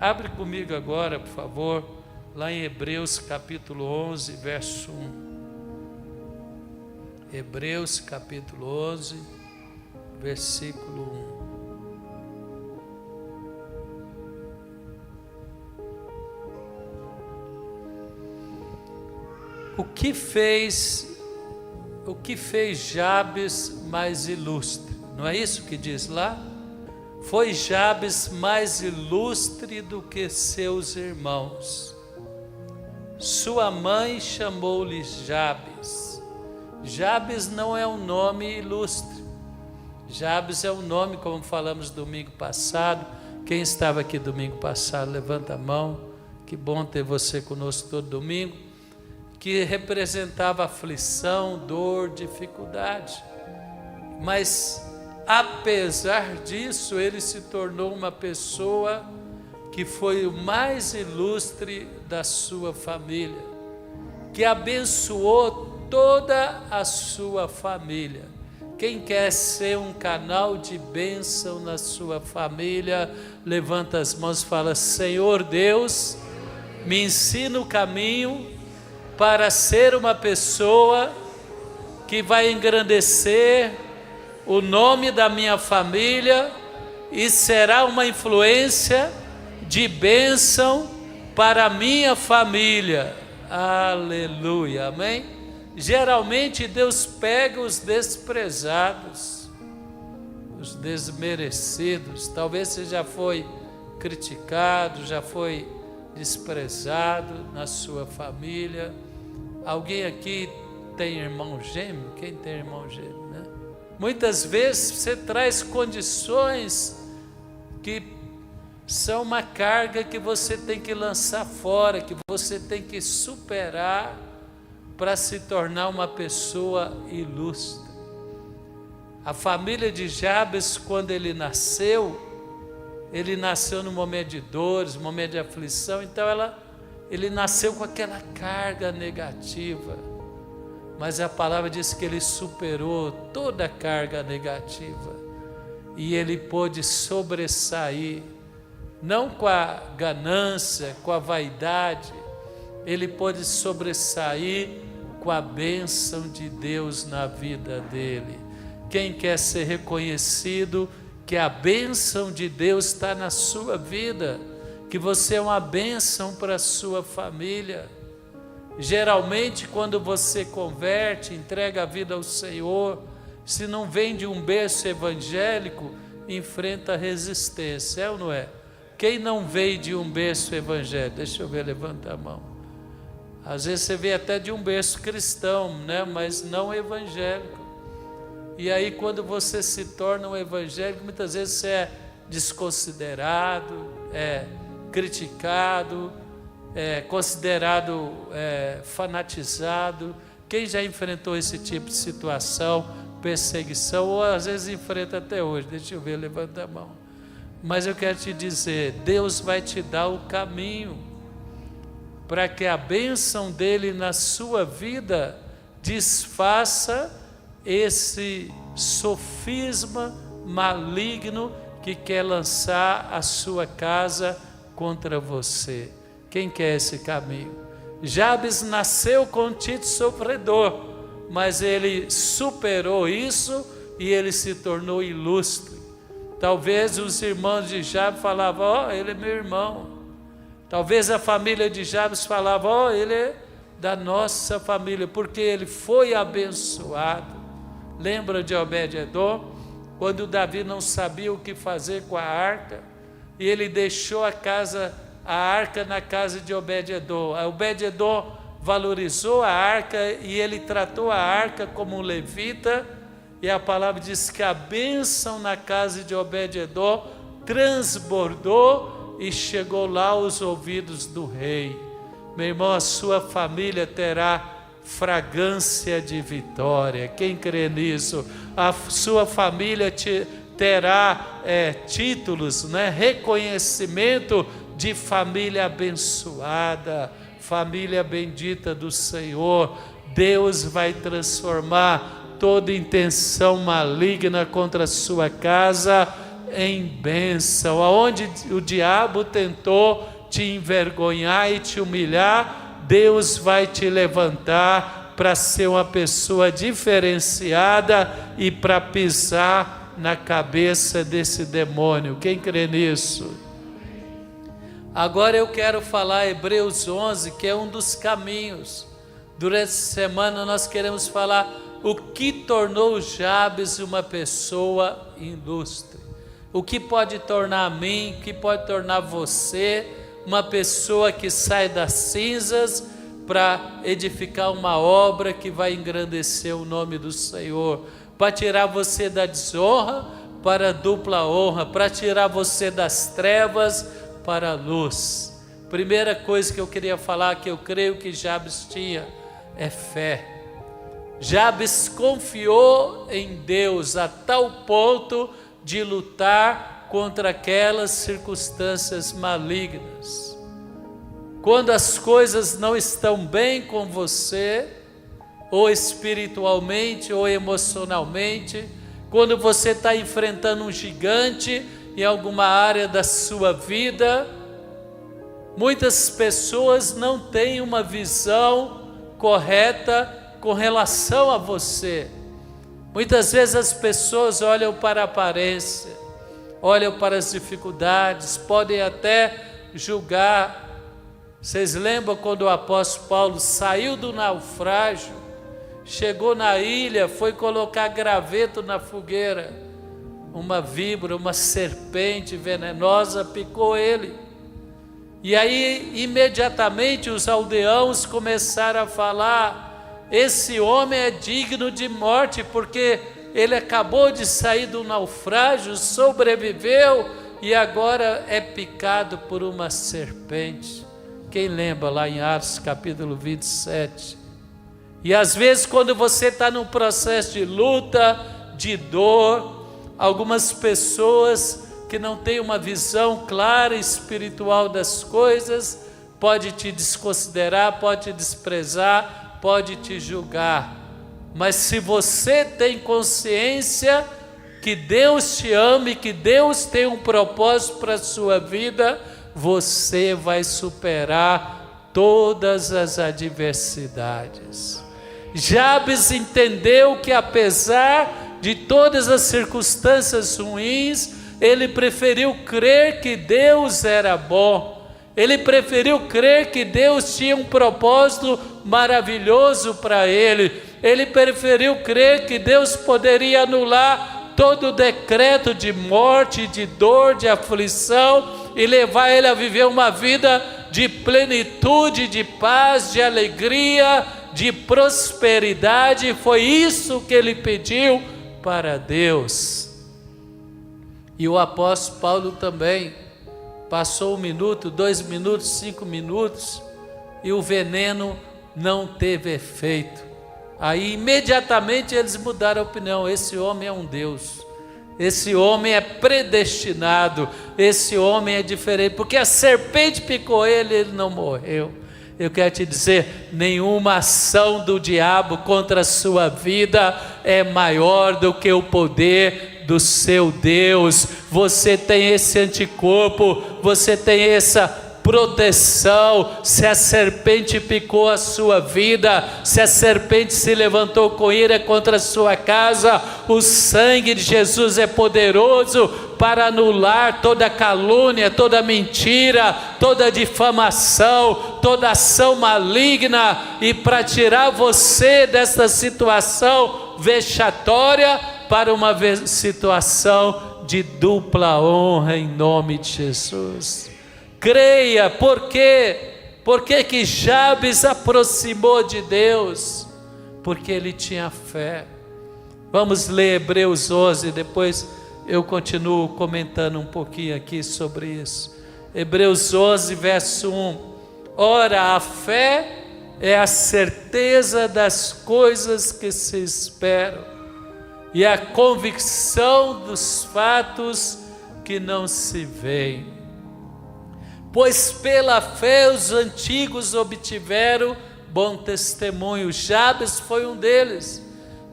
Abre comigo agora, por favor, lá em Hebreus capítulo 11, verso 1. Hebreus capítulo 11, versículo 1. O que fez Jabes mais ilustre? Não é isso que diz lá? Foi Jabes mais ilustre do que seus irmãos. Sua mãe chamou-lhe Jabes. Jabes não é um nome ilustre. Jabes é um nome, como falamos domingo passado. Quem estava aqui domingo passado, levanta a mão. Que bom ter você conosco todo domingo. Que representava aflição, dor, dificuldade. Mas, apesar disso, ele se tornou uma pessoa que foi o mais ilustre da sua família, que abençoou toda a sua família. Quem quer ser um canal de bênção na sua família, levanta as mãos e fala: Senhor Deus, me ensina o caminho para ser uma pessoa que vai engrandecer o nome da minha família e será uma influência de bênção para a minha família. Aleluia, amém? Geralmente Deus pega os desprezados, os desmerecidos. Talvez você já foi criticado, já foi desprezado na sua família. Alguém aqui tem irmão gêmeo? Quem tem irmão gêmeo, né? Muitas vezes você traz condições que são uma carga que você tem que lançar fora, que você tem que superar para se tornar uma pessoa ilustre. A família de Jabes, quando ele nasceu no momento de dores, momento de aflição, então ele nasceu com aquela carga negativa, mas a palavra diz que ele superou toda a carga negativa e ele pôde sobressair, não com a ganância, com a vaidade, ele pôde sobressair com a bênção de Deus na vida dele. Quem quer ser reconhecido que a bênção de Deus está na sua vida, que você é uma bênção para a sua família. Geralmente, quando você converte, entrega a vida ao Senhor, se não vem de um berço evangélico, enfrenta resistência, é ou não é? Quem não veio de um berço evangélico? Deixa eu ver, levanta a mão. Às vezes você vê até de um berço cristão, né? Mas não evangélico. E aí, quando você se torna um evangélico, muitas vezes você é desconsiderado, criticado, considerado fanatizado. Quem já enfrentou esse tipo de situação, perseguição, ou às vezes enfrenta até hoje? Deixa eu ver, levanta a mão. Mas eu quero te dizer, Deus vai te dar o caminho para que a bênção dele na sua vida desfaça esse sofisma maligno que quer lançar a sua casa contra você. Quem quer esse caminho? Jabes nasceu com um título sofredor, mas ele superou isso e ele se tornou ilustre. Talvez os irmãos de Jabes falavam: ele é meu irmão. Talvez a família de Jabes falava: ele é da nossa família, porque ele foi abençoado. Lembra de Obed-edom? Quando Davi não sabia o que fazer com a arca, e ele deixou a arca na casa de Obed-edom. Obed-edom valorizou a arca e ele tratou a arca como um levita, e a palavra diz que a bênção na casa de Obed-edom transbordou e chegou lá aos ouvidos do rei. Meu irmão, a sua família terá fragrância de vitória. Quem crê nisso? A sua família terá títulos, reconhecimento de família abençoada, família bendita do Senhor. Deus vai transformar toda intenção maligna contra a sua casa em bênção. Aonde o diabo tentou te envergonhar e te humilhar, Deus vai te levantar para ser uma pessoa diferenciada e para pisar na cabeça desse demônio. Quem crê nisso? Agora eu quero falar Hebreus 11, que é um dos caminhos. Durante essa semana nós queremos falar o que tornou Jabes uma pessoa ilustre. O que pode tornar a mim, o que pode tornar você uma pessoa que sai das cinzas para edificar uma obra que vai engrandecer o nome do Senhor, para tirar você da desonra para a dupla honra, para tirar você das trevas para a luz. Primeira coisa que eu queria falar, que eu creio que Jabes tinha, é fé. Jabes confiou em Deus a tal ponto de lutar contra aquelas circunstâncias malignas. Quando as coisas não estão bem com você, ou espiritualmente ou emocionalmente, quando você está enfrentando um gigante em alguma área da sua vida, muitas pessoas não têm uma visão correta com relação a você. Muitas vezes as pessoas olham para a aparência, olham para as dificuldades, podem até julgar. Vocês lembram quando o apóstolo Paulo saiu do naufrágio, chegou na ilha, foi colocar graveto na fogueira, uma víbora, uma serpente venenosa picou ele, e aí imediatamente os aldeãos começaram a falar: esse homem é digno de morte, porque ele acabou de sair do naufrágio, sobreviveu e agora é picado por uma serpente. Quem lembra lá em Atos capítulo 27? E às vezes quando você está num processo de luta, de dor, algumas pessoas que não têm uma visão clara espiritual das coisas, pode te desconsiderar, pode te desprezar, pode te julgar. Mas se você tem consciência que Deus te ama e que Deus tem um propósito para a sua vida, você vai superar todas as adversidades. Jabes entendeu que apesar de todas as circunstâncias ruins, ele preferiu crer que Deus era bom. Ele preferiu crer que Deus tinha um propósito maravilhoso para ele. Ele preferiu crer que Deus poderia anular todo o decreto de morte, de dor, de aflição e levar ele a viver uma vida de plenitude, de paz, de alegria, de prosperidade. Foi isso que ele pediu para Deus. E o apóstolo Paulo também passou 1 minuto, 2 minutos, 5 minutos e o veneno não teve efeito. Aí imediatamente eles mudaram a opinião: esse homem é um Deus, esse homem é predestinado, esse homem é diferente, porque a serpente picou ele, ele não morreu. Eu quero te dizer, nenhuma ação do diabo contra a sua vida é maior do que o poder do seu Deus. Você tem esse anticorpo, você tem essa proteção. Se a serpente picou a sua vida, se a serpente se levantou com ira contra a sua casa, o sangue de Jesus é poderoso para anular toda calúnia, toda mentira, toda difamação, toda ação maligna, e para tirar você dessa situação vexatória para uma situação de dupla honra em nome de Jesus. Creia. Por quê? Por que que Jabes aproximou de Deus? Porque ele tinha fé. Vamos ler Hebreus 11, depois eu continuo comentando um pouquinho aqui sobre isso. Hebreus 11, verso 1. Ora, a fé é a certeza das coisas que se esperam e a convicção dos fatos que não se veem. Pois pela fé os antigos obtiveram bom testemunho. Jabes foi um deles.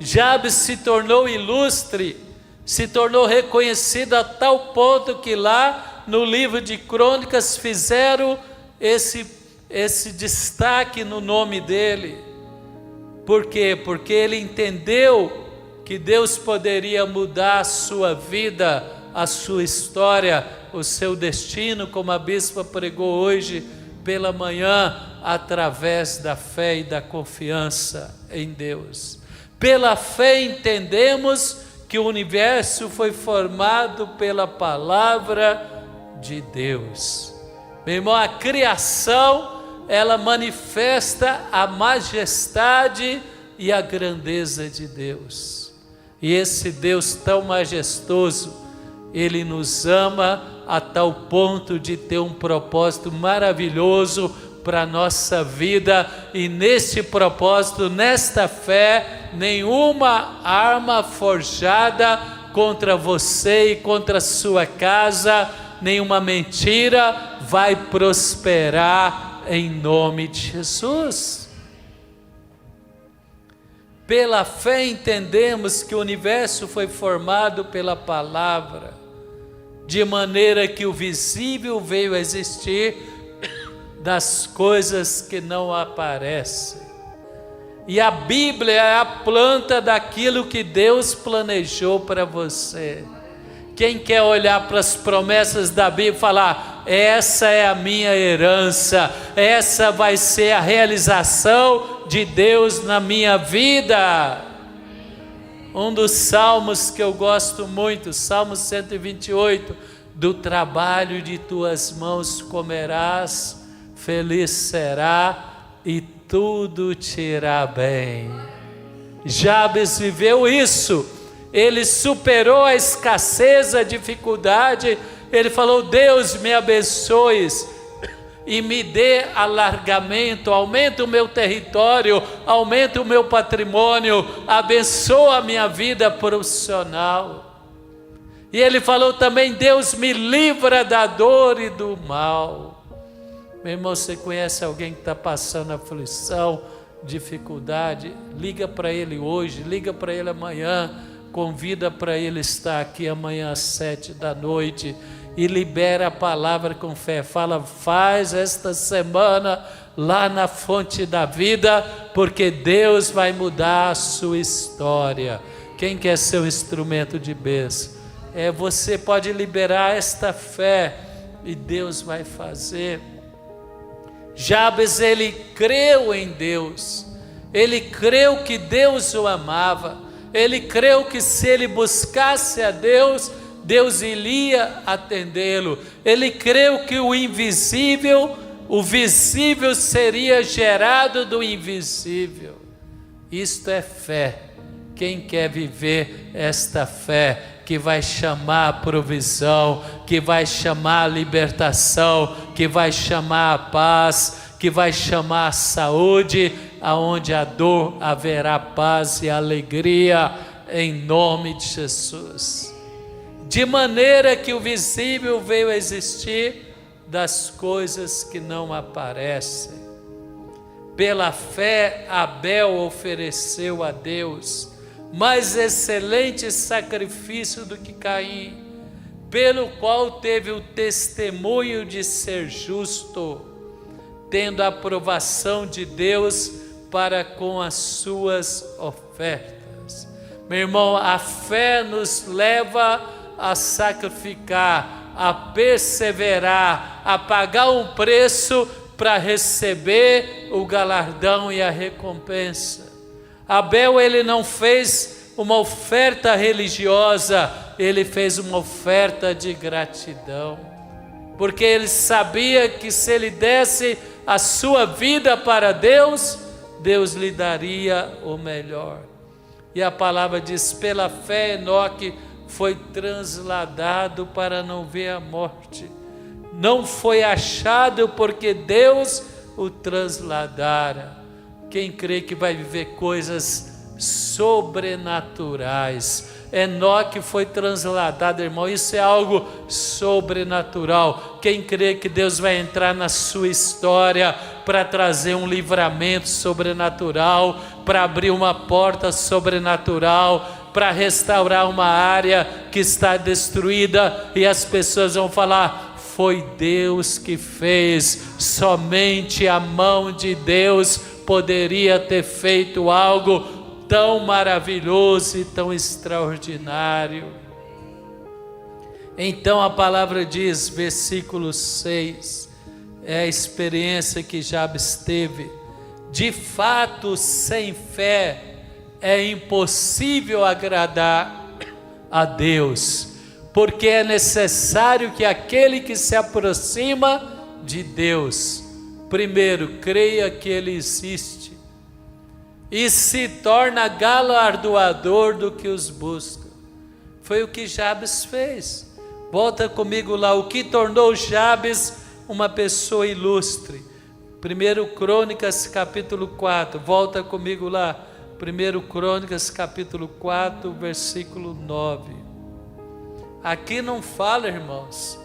Jabes se tornou ilustre se tornou reconhecido a tal ponto que lá no livro de Crônicas fizeram esse destaque no nome dele. Por quê? Porque ele entendeu que Deus poderia mudar a sua vida, a sua história, o seu destino, como a bispa pregou hoje pela manhã, através da fé e da confiança em Deus. Pela fé entendemos que o universo foi formado pela palavra de Deus. Meu irmão, a criação, ela manifesta a majestade e a grandeza de Deus. E esse Deus tão majestoso, Ele nos ama a tal ponto de ter um propósito maravilhoso para a nossa vida. E neste propósito, nesta fé, nenhuma arma forjada contra você e contra a sua casa, nenhuma mentira vai prosperar em nome de Jesus. Pela fé entendemos que o universo foi formado pela palavra, de maneira que o visível veio a existir das coisas que não aparecem. E a Bíblia é a planta daquilo que Deus planejou para você. Quem quer olhar para as promessas da Bíblia e falar: essa é a minha herança, essa vai ser a realização de Deus na minha vida. Um dos salmos que eu gosto muito, Salmo 128, do trabalho de tuas mãos comerás, feliz será e tudo te irá bem. Jabes viveu isso. Ele superou a escassez, a dificuldade. Ele falou: Deus, me abençoes e me dê alargamento, aumenta o meu território, aumenta o meu patrimônio, abençoa a minha vida profissional. E ele falou também: Deus, me livra da dor e do mal. Meu irmão, você conhece alguém que está passando aflição, dificuldade? Liga para ele hoje, liga para ele amanhã, convida para ele estar aqui amanhã às 7 da noite e libera a palavra com fé. Fala: faz esta semana lá na fonte da vida, porque Deus vai mudar a sua história. Quem quer ser um instrumento de bênção? Você pode liberar esta fé e Deus vai fazer. Jabes, ele creu em Deus, ele creu que Deus o amava, ele creu que se ele buscasse a Deus, Deus iria atendê-lo. Ele creu que o visível seria gerado do invisível. Isto é fé. Quem quer viver esta fé, que vai chamar a provisão, que vai chamar a libertação, que vai chamar a paz, que vai chamar a saúde, aonde a dor haverá paz e alegria, em nome de Jesus. De maneira que o visível veio a existir das coisas que não aparecem. Pela fé, Abel ofereceu a Deus mais excelente sacrifício do que Caim, pelo qual teve o testemunho de ser justo, tendo a aprovação de Deus para com as suas ofertas. Meu irmão, a fé nos leva a sacrificar, a perseverar, a pagar um preço para receber o galardão e a recompensa. Abel, ele não fez uma oferta religiosa, ele fez uma oferta de gratidão, porque ele sabia que se ele desse a sua vida para Deus, Deus lhe daria o melhor. E a palavra diz: pela fé Enoque foi transladado para não ver a morte, não foi achado porque Deus o transladara. Quem crê que vai viver coisas sobrenaturais? Enoque foi transladado, irmão, isso é algo sobrenatural. Quem crê que Deus vai entrar na sua história para trazer um livramento sobrenatural, para abrir uma porta sobrenatural, para restaurar uma área que está destruída, e as pessoas vão falar: foi Deus que fez, somente a mão de Deus poderia ter feito algo tão maravilhoso e tão extraordinário. Então a palavra diz, versículo 6, é a experiência que Jabes teve: de fato, sem fé é impossível agradar a Deus, porque é necessário que aquele que se aproxima de Deus, primeiro creia que Ele existe e se torna galardoador do que os busca. Foi o que Jabes fez. Volta comigo lá, o que tornou Jabes uma pessoa ilustre. 1 Crônicas capítulo 4, volta comigo lá. 1 Crônicas capítulo 4, versículo 9. Aqui não fala, irmãos,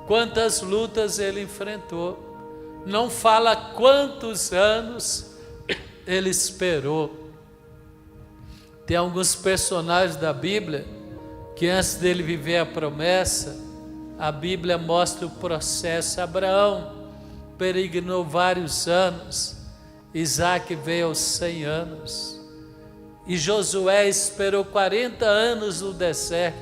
quantas lutas ele enfrentou, não fala quantos anos ele esperou. Tem alguns personagens da Bíblia que antes dele viver a promessa, a Bíblia mostra o processo. Abraão peregrinou vários anos, Isaac veio aos 100 anos, e Josué esperou 40 anos no deserto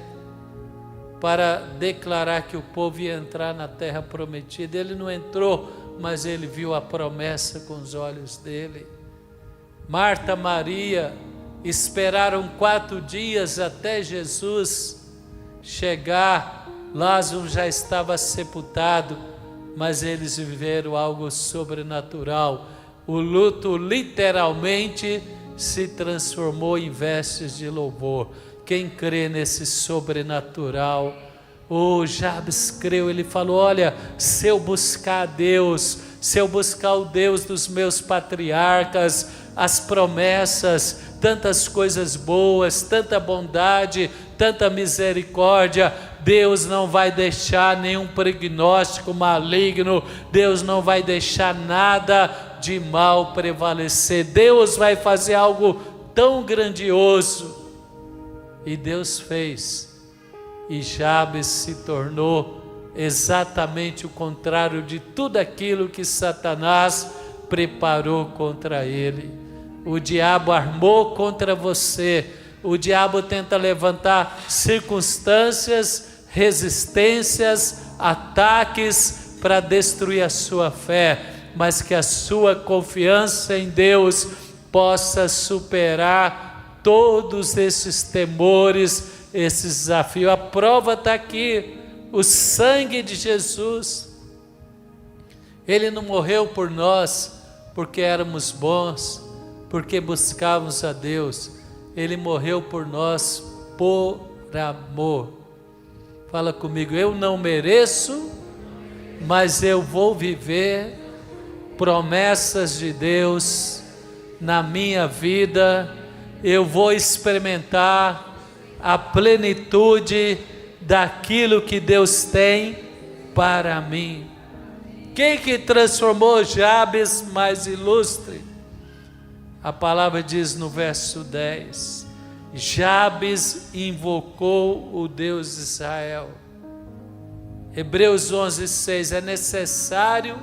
para declarar que o povo ia entrar na terra prometida. Ele não entrou, mas ele viu a promessa com os olhos dele. Marta, Maria esperaram 4 dias até Jesus chegar. Lázaro já estava sepultado, mas eles viveram algo sobrenatural. O luto literalmente se transformou em vestes de louvor. Quem crê nesse sobrenatural? Jabes creu. Ele falou: olha, se eu buscar a Deus, se eu buscar o Deus dos meus patriarcas, as promessas, tantas coisas boas, tanta bondade, tanta misericórdia, Deus não vai deixar nenhum prognóstico maligno, Deus não vai deixar nada de mal prevalecer. Deus vai fazer algo tão grandioso. E Deus fez. E Jabes se tornou exatamente o contrário de tudo aquilo que Satanás preparou contra ele. O diabo armou contra você. O diabo tenta levantar circunstâncias, resistências, ataques para destruir a sua fé, mas que a sua confiança em Deus possa superar todos esses temores, esses desafios. A prova está aqui, o sangue de Jesus. Ele não morreu por nós porque éramos bons, porque buscávamos a Deus. Ele morreu por nós por amor. Fala comigo: eu não mereço, mas eu vou viver promessas de Deus na minha vida. Eu vou experimentar a plenitude daquilo que Deus tem para mim. Quem que transformou Jabes mais ilustre? A palavra diz no verso 10: Jabes invocou o Deus de Israel. Hebreus 11:6: é necessário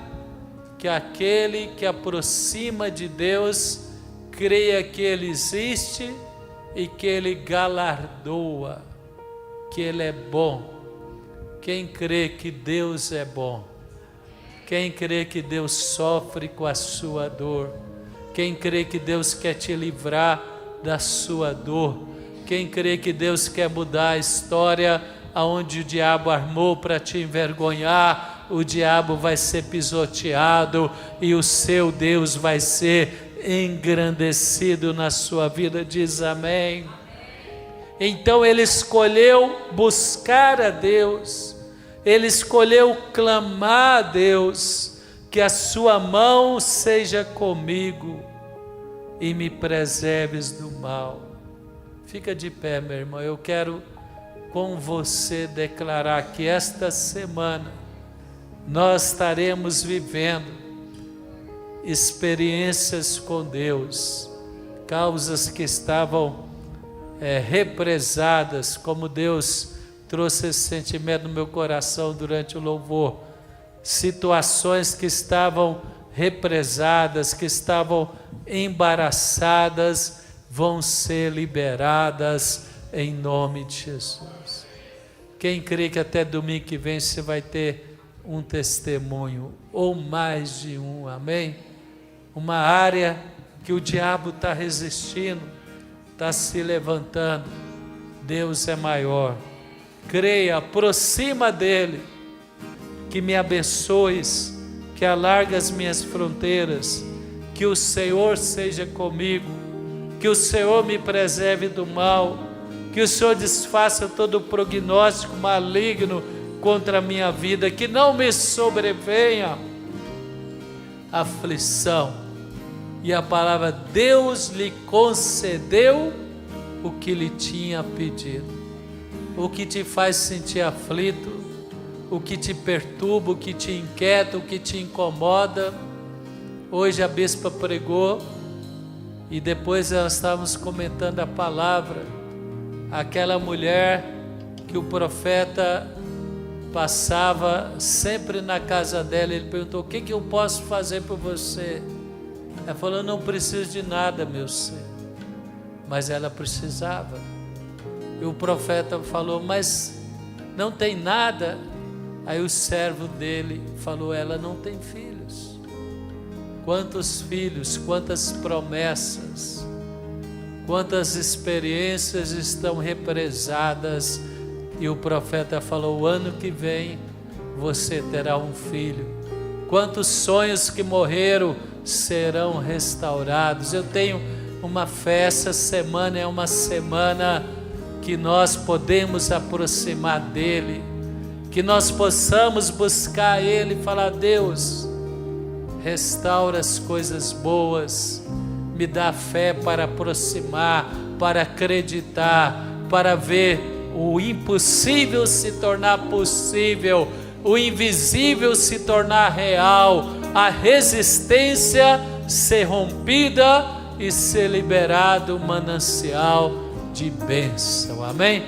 que aquele que aproxima de Deus creia que Ele existe e que Ele galardoa, que Ele é bom. Quem crê que Deus é bom? Quem crê que Deus sofre com a sua dor? Quem crê que Deus quer te livrar da sua dor? Quem crê que Deus quer mudar a história aonde o diabo armou para te envergonhar? O diabo vai ser pisoteado e o seu Deus vai ser engrandecido na sua vida. Diz amém. Então ele escolheu buscar a Deus, ele escolheu clamar a Deus, que a sua mão seja comigo e me preserves do mal. Fica de pé, meu irmão. Eu quero com você declarar que esta semana nós estaremos vivendo experiências com Deus, causas que estavam represadas, como Deus trouxe esse sentimento no meu coração durante o louvor. Situações que estavam represadas, que estavam embaraçadas, vão ser liberadas em nome de Jesus. Quem crê que até domingo que vem você vai ter um testemunho, ou mais de um, amém? Uma área que o diabo está resistindo, está se levantando. Deus é maior. Creia, aproxima dele, que me abençoes, que alargue as minhas fronteiras, que o Senhor seja comigo, que o Senhor me preserve do mal, que o Senhor desfaça todo o prognóstico maligno contra a minha vida, que não me sobrevenha aflição. E a palavra, Deus lhe concedeu o que lhe tinha pedido. O que te faz sentir aflito, o que te perturba, o que te inquieta, o que te incomoda. Hoje a bispa pregou e depois nós estávamos comentando a palavra. Aquela mulher que o profeta passava sempre na casa dela, ele perguntou: o que eu posso fazer por você? Ela falou: não preciso de nada, meu Senhor. Mas ela precisava. E o profeta falou: mas não tem nada? Aí o servo dele falou: ela não tem filhos. Quantos filhos, quantas promessas, quantas experiências estão represadas. E o profeta falou: o ano que vem você terá um filho. Quantos sonhos que morreram serão restaurados. Eu tenho uma fé, essa semana é uma semana que nós podemos aproximar dele, que nós possamos buscar ele e falar: Deus, restaura as coisas boas, me dá fé para aproximar, para acreditar, para ver o impossível se tornar possível, o invisível se tornar real, a resistência ser rompida e ser liberado um manancial de bênção. Amém?